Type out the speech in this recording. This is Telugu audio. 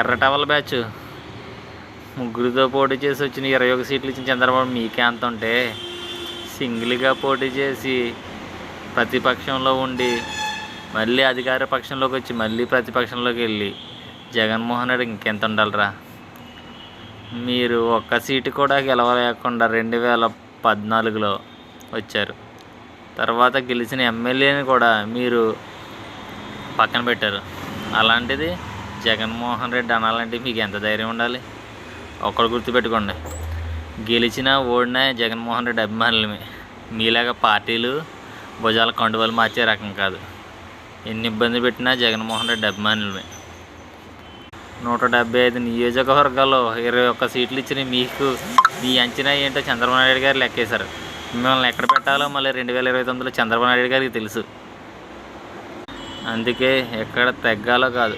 ఎర్ర టవల్ బ్యాచ్ ముగ్గురితో పోటీ చేసి వచ్చిన 21 సీట్లు ఇచ్చిన చంద్రబాబు మీకే అంత ఉంటే సింగిల్గా పోటీ చేసి ప్రతిపక్షంలో ఉండి మళ్ళీ అధికార పక్షంలోకి వచ్చి మళ్ళీ ప్రతిపక్షంలోకి వెళ్ళి జగన్మోహన్ రెడ్డి ఇంకెంత ఉండాలిరా. మీరు ఒక్క సీటు కూడా గెలవలేకుండా 2014లో వచ్చారు. తర్వాత గెలిచిన ఎమ్మెల్యేని కూడా మీరు పక్కన పెట్టారు. అలాంటిది జగన్మోహన్ రెడ్డి అనాలంటే మీకు ఎంత ధైర్యం ఉండాలి. ఒక్కడు గుర్తుపెట్టుకోండి, గెలిచినా ఓడినా జగన్మోహన్ రెడ్డి అభిమానులమే. మీలాగా పార్టీలు భుజాల కండువలు మార్చే రకం కాదు. ఎన్ని ఇబ్బంది పెట్టినా జగన్మోహన్ రెడ్డి అభిమానులమే. 175 నియోజకవర్గాల్లో 21 సీట్లు ఇచ్చిన మీకు మీ అంచనా ఏంటో చంద్రబాబు నాయుడు గారు లెక్కేశారు. మిమ్మల్ని ఎక్కడ పెట్టాలో మళ్ళీ 2029లో చంద్రబాబు నాయుడు గారికి తెలుసు. అందుకే ఎక్కడ తగ్గాలో కాదు